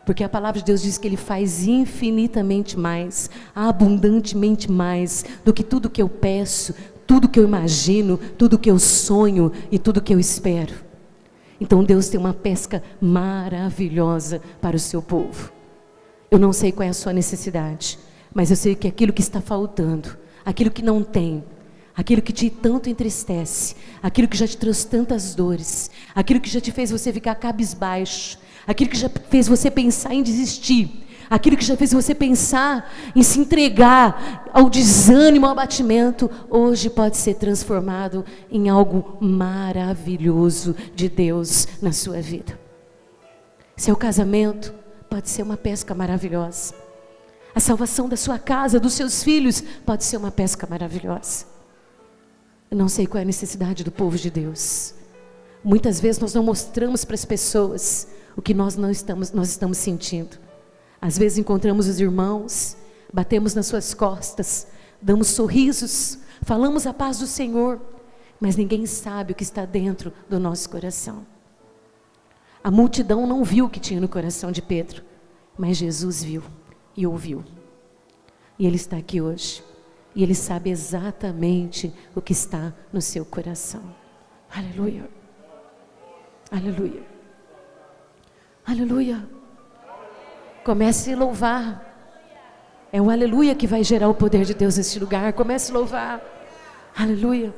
porque a palavra de Deus diz que Ele faz infinitamente mais, abundantemente mais, do que tudo que eu peço, tudo que eu imagino, tudo que eu sonho e tudo que eu espero. Então Deus tem uma pesca maravilhosa para o seu povo. Eu não sei qual é a sua necessidade, mas eu sei que aquilo que está faltando, aquilo que não tem, aquilo que te tanto entristece, aquilo que já te trouxe tantas dores, aquilo que já te fez você ficar cabisbaixo, aquilo que já fez você pensar em desistir, aquilo que já fez você pensar em se entregar ao desânimo, ao abatimento, hoje pode ser transformado em algo maravilhoso de Deus na sua vida. Seu casamento pode ser uma pesca maravilhosa. A salvação da sua casa, dos seus filhos, pode ser uma pesca maravilhosa. Eu não sei qual é a necessidade do povo de Deus. Muitas vezes nós não mostramos para as pessoas o que nós estamos sentindo. Às vezes encontramos os irmãos, batemos nas suas costas, damos sorrisos, falamos a paz do Senhor, mas ninguém sabe o que está dentro do nosso coração. A multidão não viu o que tinha no coração de Pedro, mas Jesus viu e ouviu. E Ele está aqui hoje. E Ele sabe exatamente o que está no seu coração. Aleluia. Aleluia. Aleluia. Comece a louvar. É o aleluia que vai gerar o poder de Deus neste lugar. Comece a louvar. Aleluia.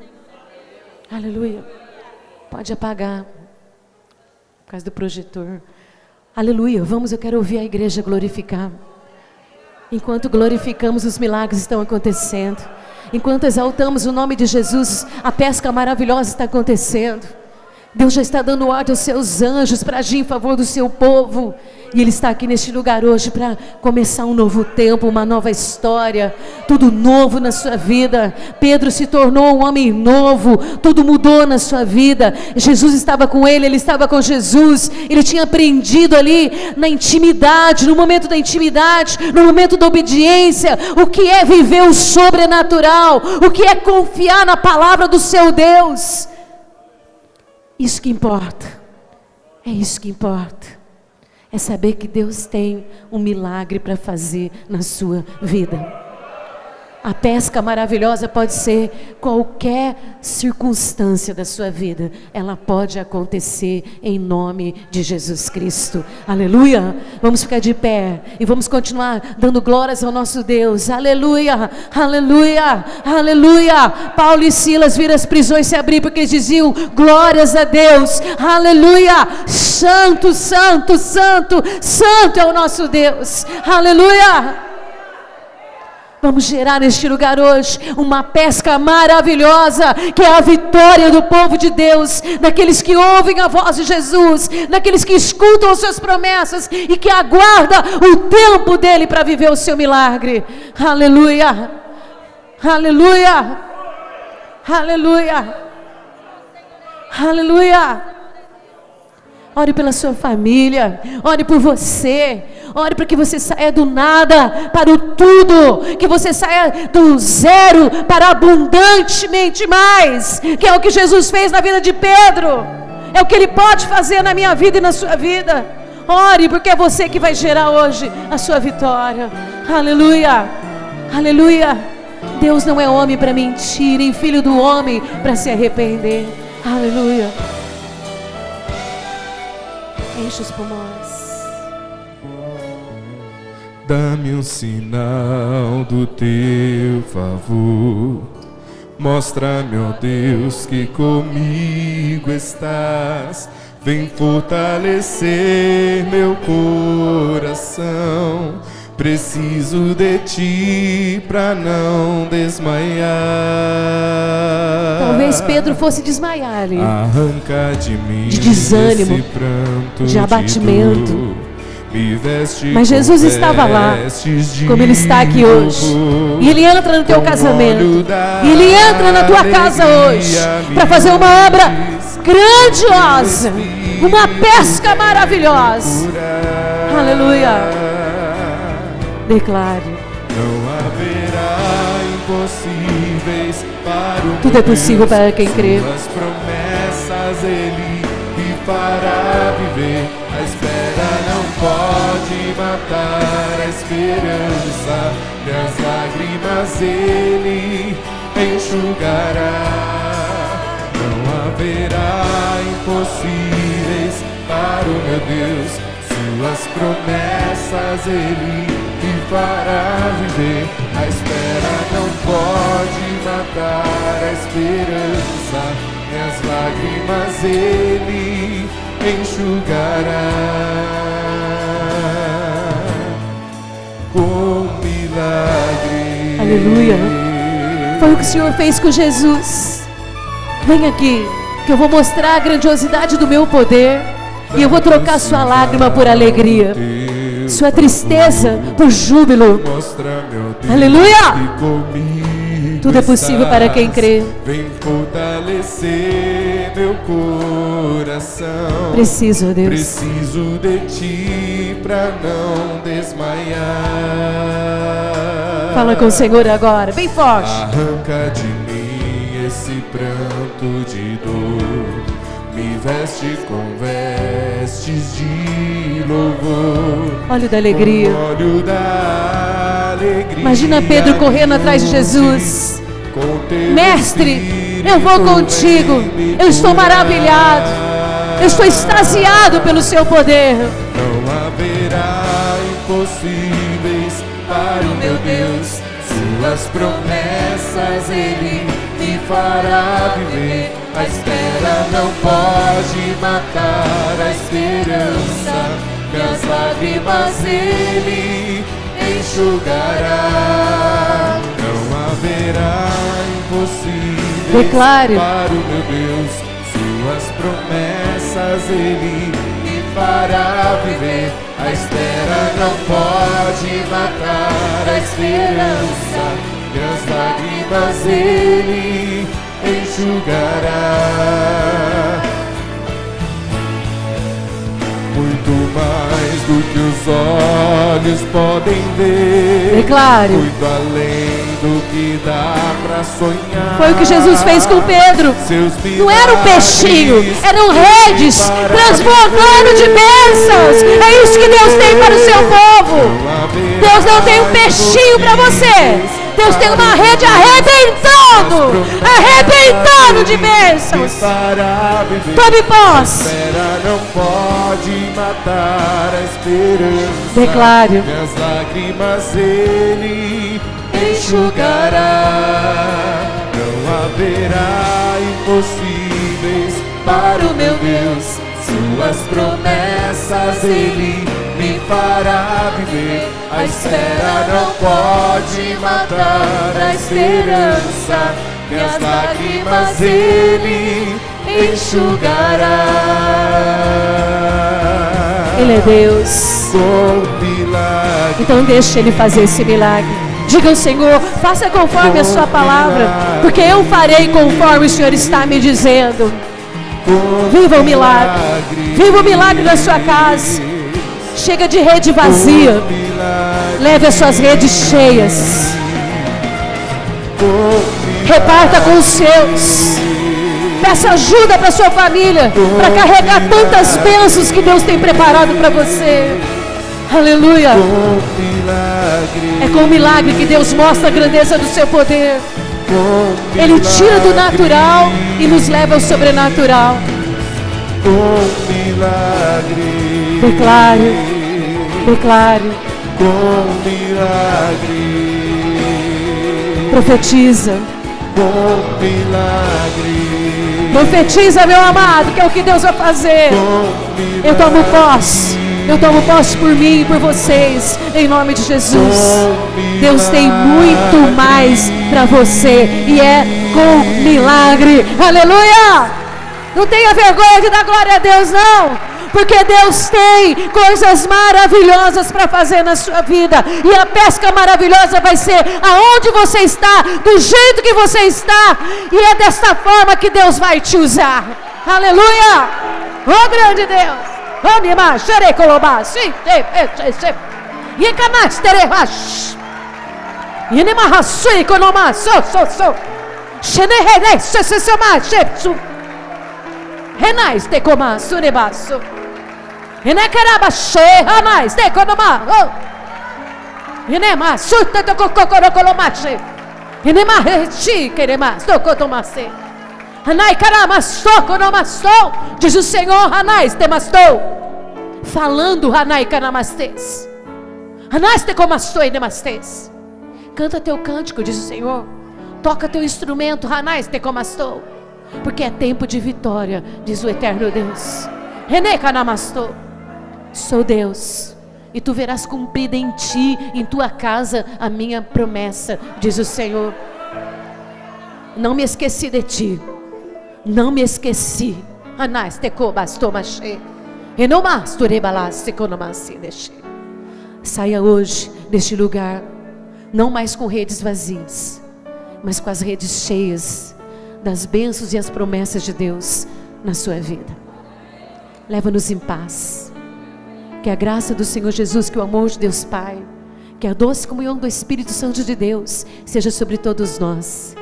Aleluia. Pode apagar por causa do projetor. Aleluia. Vamos, eu quero ouvir a igreja glorificar. Enquanto glorificamos, os milagres estão acontecendo. Enquanto exaltamos o nome de Jesus, a pesca maravilhosa está acontecendo. Deus já está dando ordem aos seus anjos para agir em favor do seu povo. E Ele está aqui neste lugar hoje para começar um novo tempo, uma nova história. Tudo novo na sua vida. Pedro se tornou um homem novo. Tudo mudou na sua vida. Jesus estava com ele, ele estava com Jesus. Ele tinha aprendido ali na intimidade, no momento da intimidade, no momento da obediência, o que é viver o sobrenatural, o que é confiar na palavra do seu Deus. Isso que importa. É isso que importa. É saber que Deus tem um milagre para fazer na sua vida. A pesca maravilhosa pode ser qualquer circunstância da sua vida. Ela pode acontecer em nome de Jesus Cristo. Aleluia. Vamos ficar de pé e vamos continuar dando glórias ao nosso Deus. Aleluia, aleluia, aleluia. Paulo e Silas viram as prisões se abrir porque eles diziam glórias a Deus. Aleluia. Santo, santo, santo, santo é o nosso Deus. Aleluia. Vamos gerar neste lugar hoje uma pesca maravilhosa, que é a vitória do povo de Deus, daqueles que ouvem a voz de Jesus, daqueles que escutam as suas promessas e que aguardam o tempo dele para viver o seu milagre. Aleluia, aleluia, aleluia, aleluia. Ore pela sua família, ore por você, ore para que você saia do nada para o tudo, que você saia do zero para abundantemente mais, que é o que Jesus fez na vida de Pedro, é o que Ele pode fazer na minha vida e na sua vida. Ore, porque é você que vai gerar hoje a sua vitória. Aleluia, aleluia. Deus não é homem para mentir, nem filho do homem para se arrepender. Aleluia. Enche os pulmões. Dá-me um sinal do teu favor. Mostra-me, ó Deus, que comigo estás. Vem fortalecer meu coração. Preciso de ti pra não desmaiar. Talvez Pedro fosse desmaiar ali. Arranca de mim de desânimo, esse pranto de abatimento. de dor. Me veste Mas Jesus com estava lá, vestes de como Ele está aqui hoje. louvor. E Ele entra no teu Com casamento. óleo da E Ele entra na tua casa hoje alegria para fazer uma obra me grandiosa, uma pesca maravilhosa. curar. Aleluia. Declare. Não haverá impossíveis para o Tudo meu é possível Deus. para quem crê. Suas promessas Ele me fará viver. A espera não pode matar a esperança. Minhas lágrimas Ele enxugará. Não haverá impossíveis para o meu Deus. Suas promessas Ele me fará viver. A espera não pode matar a esperança. Minhas lágrimas Ele enxugará. Com milagre. Aleluia. Foi o que o Senhor fez com Jesus. Vem aqui, que eu vou mostrar a grandiosidade do meu poder. E eu vou trocar sua lágrima por alegria, sua tristeza por júbilo. Aleluia! Tudo é possível para quem crê. Vem fortalecer meu coração. Preciso, ó Deus. Preciso de ti pra não desmaiar. Fala com o Senhor agora, bem forte. Arranca de mim esse pranto de dor. Me veste com vestes de louvor. Óleo da alegria. Com óleo da alegria. Imagina Pedro correndo atrás de Jesus. Mestre, eu vou contigo. Eu estou maravilhado. Eu estou extasiado pelo seu poder. Não haverá impossíveis para o meu Deus. Suas promessas Ele me fará viver. A espera não pode matar a esperança. Minhas lágrimas Ele enxugará. Não haverá impossíveis Declare. para o meu Deus. Suas promessas Ele me fará viver. A espera não pode matar a esperança. Minhas lágrimas Ele enxugará. Muito mais do que os olhos podem ver. Declare. Muito além do que dá pra sonhar. Foi o que Jesus fez com Pedro. Não era um peixinho, eram redes transbordando de bênçãos. É isso que Deus tem para o seu povo. Deus não tem um peixinho para você. Deus tem uma rede arrebentando de bênçãos. Tome posse. Espera não pode matar a esperança. Declare. Minhas lágrimas Ele enxugará. Não haverá impossíveis para o meu Deus. Suas promessas Ele me fará viver. A espera não pode matar a esperança. Minhas lágrimas Ele enxugará. Ele é Deus. Com milagre. Então deixe Ele fazer esse milagre. Diga ao Senhor, faça conforme a sua palavra, porque eu farei conforme o Senhor está me dizendo. Viva o milagre. Viva o milagre da sua casa. Chega de rede vazia. Leve as suas redes cheias. Reparta com os seus. Peça ajuda para sua família, para carregar tantas bênçãos que Deus tem preparado para você. Aleluia. É com o milagre que Deus mostra a grandeza do seu poder. Ele tira do natural e nos leva ao sobrenatural. Declare. Declare. Com milagre. Profetiza. Com milagre. Profetiza, meu amado, que é o que Deus vai fazer. Eu tomo posse. Eu tomo posse por mim e por vocês, em nome de Jesus. Deus tem muito mais para você, e é com milagre. Aleluia! Não tenha vergonha de dar glória a Deus, não, porque Deus tem coisas maravilhosas para fazer na sua vida, e a pesca maravilhosa vai ser aonde você está, do jeito que você está, e é desta forma que Deus vai te usar. Aleluia! Oh grande Deus! Oh minha irmã, xerei colobá, sim, e camas terevash, e nem mais sui colomá, so, xenerei, se mais, renais te coma, surebaço, renecarabashe, renais te colomá, oh, renema, suta to cocorocolomate, renema rechi, querema, socotomase. Hanai karamastou, konomastou, diz o Senhor, Hanais temastou, falando Hanai karamastes, Hanais te comastou e demastes. Canta teu cântico, diz o Senhor, toca teu instrumento, Hanais te comastou, porque é tempo de vitória, diz o eterno Deus. Renei kanamastou, sou Deus, e tu verás cumprida em ti, em tua casa, a minha promessa, diz o Senhor. Não me esqueci de ti. Não me esqueci. Anás te cobastou maché. Renomas tu rebalaste conomasi deixe. Saia hoje deste lugar, não mais com redes vazias, mas com as redes cheias das bênçãos e as promessas de Deus na sua vida. Leva-nos em paz. Que a graça do Senhor Jesus, que o amor de Deus Pai, que a doce comunhão do Espírito Santo de Deus seja sobre todos nós.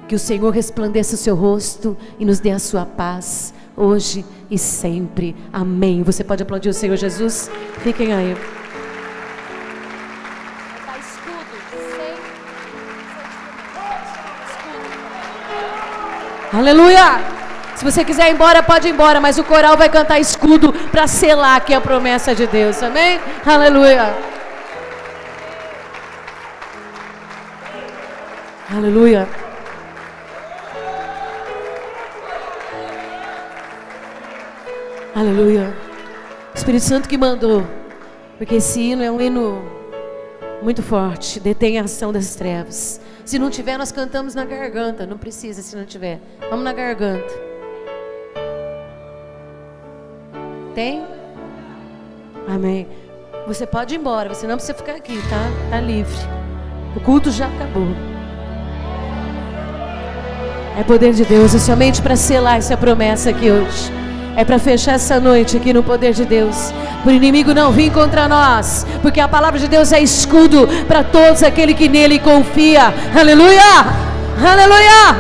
Que o Senhor resplandeça o seu rosto e nos dê a sua paz, hoje e sempre. Amém. Você pode aplaudir o Senhor Jesus? Fiquem aí. Aleluia! Se você quiser ir embora, pode ir embora, mas o coral vai cantar escudo para selar que é a promessa de Deus. Amém? Aleluia! Aleluia! Aleluia. Espírito Santo que mandou, porque esse hino é um hino muito forte, detém a ação das trevas. Se não tiver, nós cantamos na garganta. Não precisa se não tiver. Vamos na garganta. Tem? Amém. Você pode ir embora, você não precisa ficar aqui, tá? Tá livre. O culto já acabou. É poder de Deus, é somente para selar essa promessa aqui hoje. É para fechar essa noite aqui no poder de Deus. Para o inimigo não vir contra nós, porque a palavra de Deus é escudo para todos aquele que nele confia. Aleluia! Aleluia!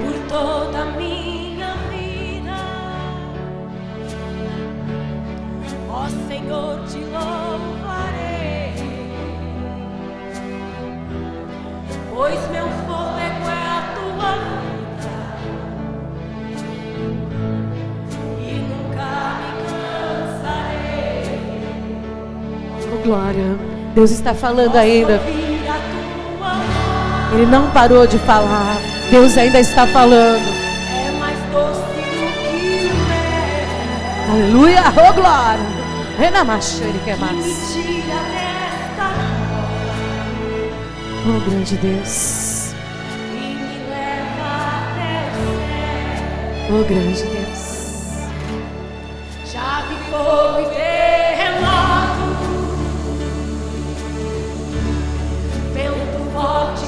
Por toda a minha vida, ó Senhor, te louvarei, pois meu fôlego é a tua vida. Glória, Deus está falando ainda. Ele não parou de falar. Deus ainda está falando. É mais doce do que o mel. Aleluia, oh glória. Renamaxere que é mais. Me tira desta cova. Oh grande Deus. E me leva até o céu. Oh grande Deus. Já vi fogo e terremoto,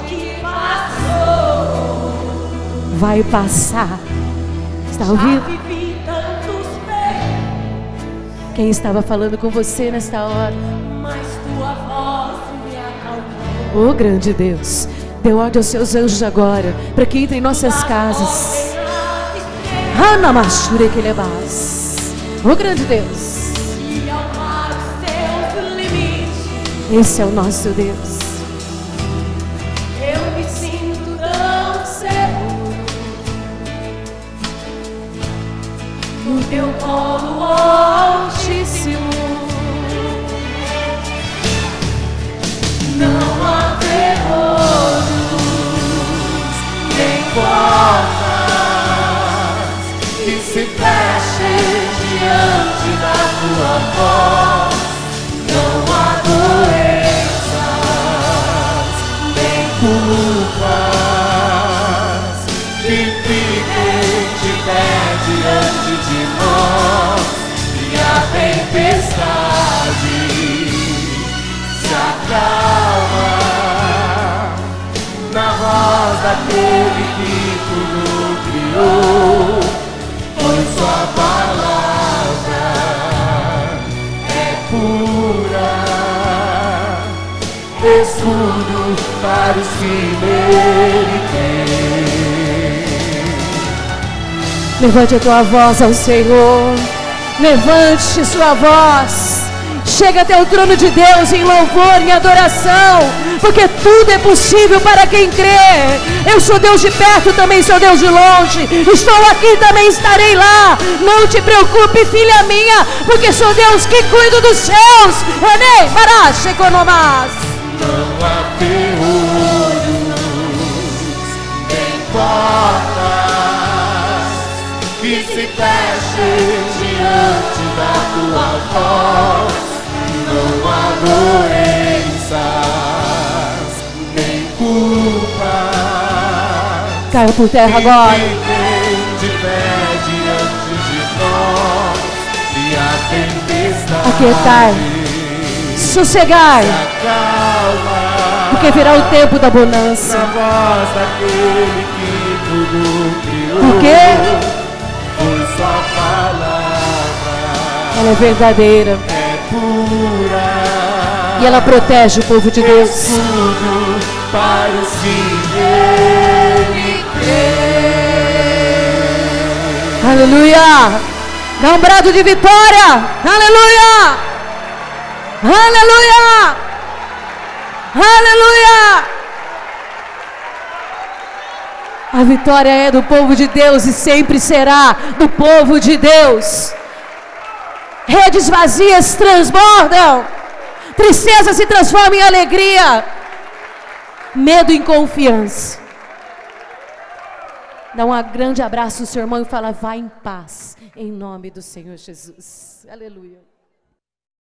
que passou, vai passar. Está ouvindo? Já vivi tantos perigos. Quem estava falando com você nesta hora? Mas tua voz me acalmou. Oh grande Deus, dê ordem aos seus anjos agora, para que entrem em nossas casas. Hanamashure que lebas. Oh grande Deus. E alvar os teus limites. Esse é o nosso Deus. No teu colo altíssimo, não há terrores, nem portas que se fechem diante tua voz. Não há doenças, nem culpas que fiquem de pé diante de nós. E a tempestade se acalma na voz daquele que tudo criou. Pois sua palavra é pura, escudo para os que nele creem. Levante a tua voz ao Senhor. Levante sua voz. Chega até o trono de Deus em louvor, em adoração, porque tudo é possível para quem crê. Eu sou Deus de perto, também sou Deus de longe. Estou aqui, também estarei lá. Não te preocupe, filha minha, porque sou Deus que cuido dos seus. Amém? Parache economás. Não há ferrolhos, nem portas que se fechem diante da tua voz. Não há doenças, nem culpas. Caia por terra agora. Que fiquem de pé diante de nós. E a tempestade Aquietar. Sossegar. se acalma Porque virá o tempo da bonança. na voz daquele que tudo criou. Por quê? Por sua palavra Ela é verdadeira. é pura. E ela protege o povo de Deus. Escudo para os que nele creem. Aleluia! Dá um brado de vitória! Aleluia! Aleluia! Aleluia! A vitória é do povo de Deus e sempre será do povo de Deus. Redes vazias transbordam. Tristeza se transforma em alegria. Medo em confiança. Dá um grande abraço ao seu irmão e fala: vá em paz, em nome do Senhor Jesus. Aleluia.